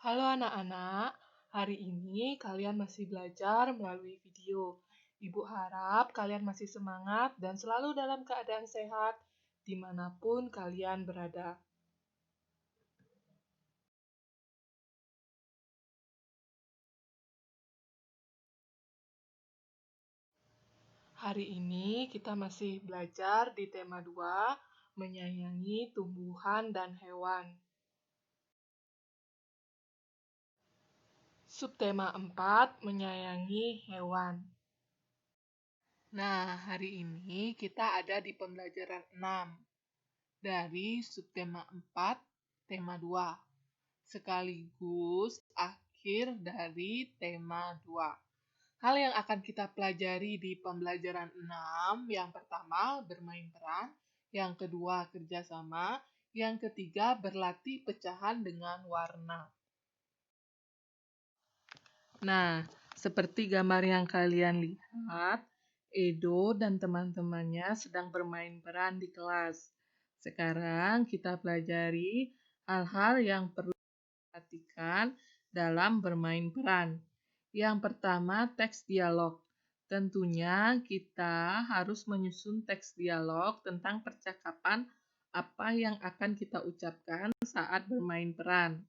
Halo anak-anak, hari ini kalian masih belajar melalui video. Ibu harap kalian masih semangat dan selalu dalam keadaan sehat dimanapun kalian berada. Hari ini kita masih belajar di tema 2, menyayangi tumbuhan dan hewan. Subtema 4, menyayangi hewan. Nah, hari ini kita ada di pembelajaran 6 dari subtema 4, tema 2, sekaligus akhir dari tema 2. Hal yang akan kita pelajari di pembelajaran 6, yang pertama bermain peran, yang kedua kerjasama, yang ketiga berlatih pecahan dengan warna. Nah, seperti gambar yang kalian lihat, Edo dan teman-temannya sedang bermain peran di kelas. Sekarang kita pelajari hal-hal yang perlu diperhatikan dalam bermain peran. Yang pertama, teks dialog. Tentunya kita harus menyusun teks dialog tentang percakapan apa yang akan kita ucapkan saat bermain peran.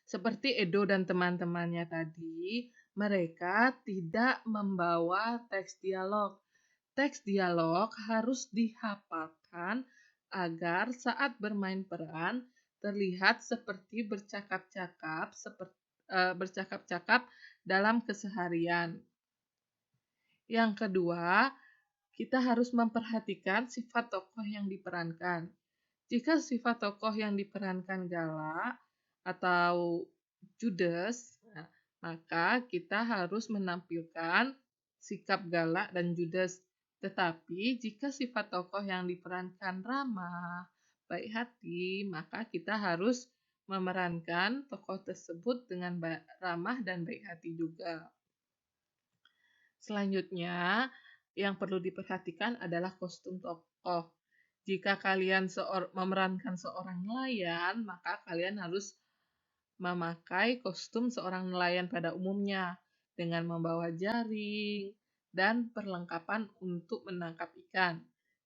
Seperti Edo dan teman-temannya tadi, mereka tidak membawa teks dialog. Teks dialog harus dihafalkan agar saat bermain peran terlihat seperti bercakap-cakap dalam keseharian. Yang kedua, kita harus memperhatikan sifat tokoh yang diperankan. Jika sifat tokoh yang diperankan galak atau judes, maka kita harus menampilkan sikap galak dan judes. Tetapi jika sifat tokoh yang diperankan ramah, baik hati, maka kita harus memerankan tokoh tersebut dengan ramah dan baik hati juga. Selanjutnya, yang perlu diperhatikan adalah kostum tokoh. Jika kalian memerankan seorang nelayan, maka kalian harus memakai kostum seorang nelayan pada umumnya dengan membawa jaring dan perlengkapan untuk menangkap ikan.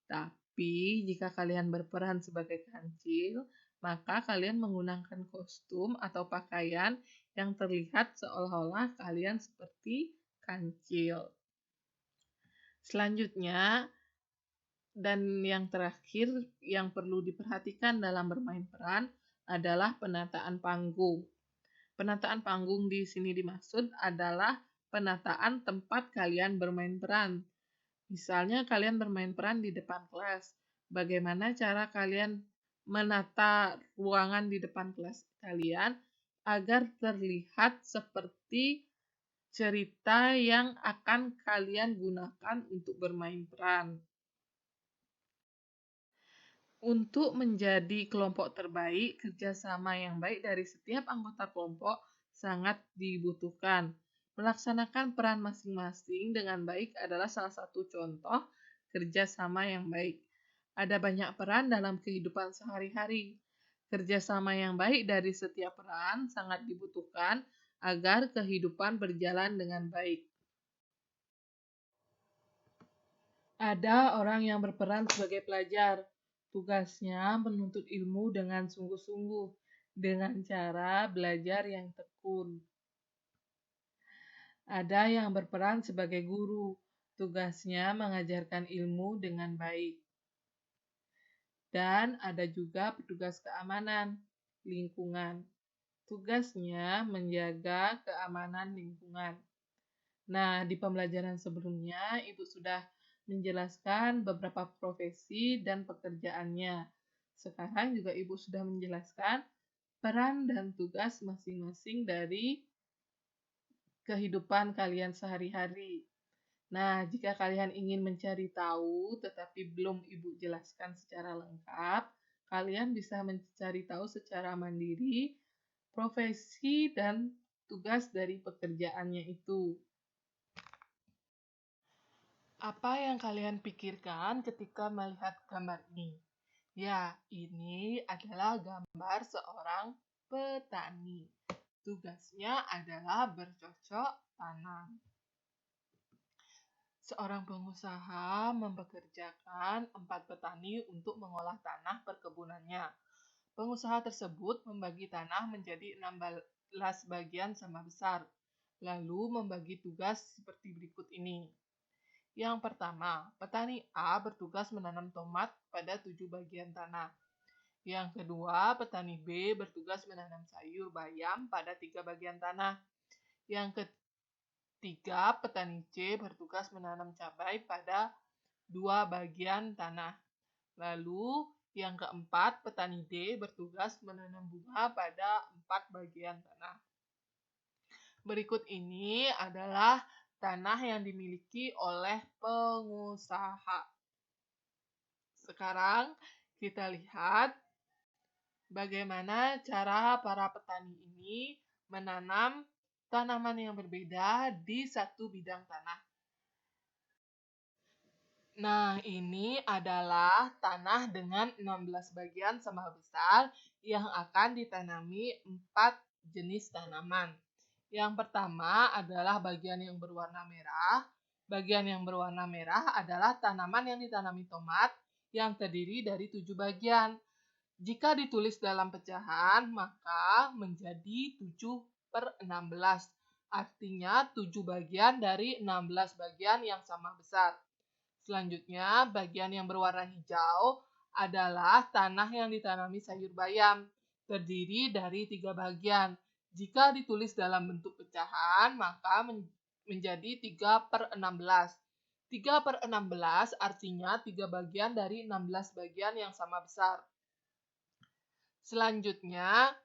Tapi jika kalian berperan sebagai kancil, maka kalian menggunakan kostum atau pakaian yang terlihat seolah-olah kalian seperti kancil. Selanjutnya, dan yang terakhir yang perlu diperhatikan dalam bermain peran adalah penataan panggung. Penataan panggung di sini dimaksud adalah penataan tempat kalian bermain peran. Misalnya kalian bermain peran di depan kelas. Bagaimana cara kalian menata ruangan di depan kelas kalian agar terlihat seperti cerita yang akan kalian gunakan untuk bermain peran. Untuk menjadi kelompok terbaik, kerjasama yang baik dari setiap anggota kelompok sangat dibutuhkan. Melaksanakan peran masing-masing dengan baik adalah salah satu contoh kerjasama yang baik. Ada banyak peran dalam kehidupan sehari-hari. Kerjasama yang baik dari setiap peran sangat dibutuhkan agar kehidupan berjalan dengan baik. Ada orang yang berperan sebagai pelajar. Tugasnya menuntut ilmu dengan sungguh-sungguh, dengan cara belajar yang tekun. Ada yang berperan sebagai guru. Tugasnya mengajarkan ilmu dengan baik. Dan ada juga petugas keamanan lingkungan. Tugasnya menjaga keamanan lingkungan. Nah, di pembelajaran sebelumnya, Ibu sudah menjelaskan beberapa profesi dan pekerjaannya. Sekarang juga Ibu sudah menjelaskan peran dan tugas masing-masing dari kehidupan kalian sehari-hari. Nah, jika kalian ingin mencari tahu tetapi belum Ibu jelaskan secara lengkap, kalian bisa mencari tahu secara mandiri profesi dan tugas dari pekerjaannya itu. Apa yang kalian pikirkan ketika melihat gambar ini? Ya, ini adalah gambar seorang petani. Tugasnya adalah bercocok tanam. Seorang pengusaha mempekerjakan 4 petani untuk mengolah tanah perkebunannya. Pengusaha tersebut membagi tanah menjadi 16 bagian sama besar, lalu membagi tugas seperti berikut ini. Yang pertama, petani A bertugas menanam tomat pada 7 bagian tanah. Yang kedua, petani B bertugas menanam sayur bayam pada 3 bagian tanah. Yang ketiga, petani C bertugas menanam cabai pada 2 bagian tanah. Lalu, yang keempat, petani D bertugas menanam bunga pada 4 bagian tanah. Berikut ini adalah tanah yang dimiliki oleh pengusaha. Sekarang kita lihat bagaimana cara para petani ini menanam tanaman yang berbeda di satu bidang tanah. Nah, ini adalah tanah dengan 16 bagian sama besar yang akan ditanami 4 jenis tanaman. Yang pertama adalah bagian yang berwarna merah. Bagian yang berwarna merah adalah tanaman yang ditanami tomat yang terdiri dari 7 bagian. Jika ditulis dalam pecahan, maka menjadi 7/16. Artinya 7 bagian dari 16 bagian yang sama besar. Selanjutnya, bagian yang berwarna hijau adalah tanah yang ditanami sayur bayam, terdiri dari 3 bagian. Jika ditulis dalam bentuk pecahan, maka menjadi 3/16. 3/16 artinya 3 bagian dari 16 bagian yang sama besar. Selanjutnya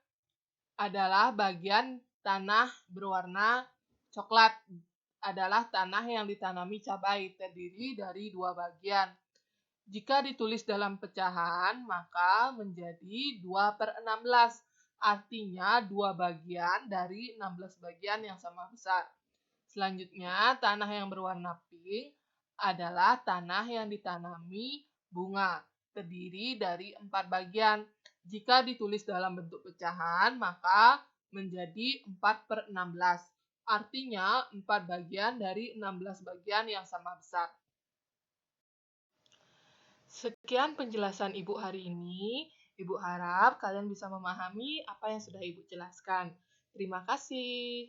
adalah bagian tanah berwarna coklat, adalah tanah yang ditanami cabai, terdiri dari 2 bagian. Jika ditulis dalam pecahan, maka menjadi 2/16, artinya 2 bagian dari 16 bagian yang sama besar. Selanjutnya, tanah yang berwarna pink adalah tanah yang ditanami bunga, terdiri dari 4 bagian. Jika ditulis dalam bentuk pecahan, maka menjadi 4/16. Artinya 4 bagian dari 16 bagian yang sama besar. Sekian penjelasan Ibu hari ini. Ibu harap kalian bisa memahami apa yang sudah Ibu jelaskan. Terima kasih.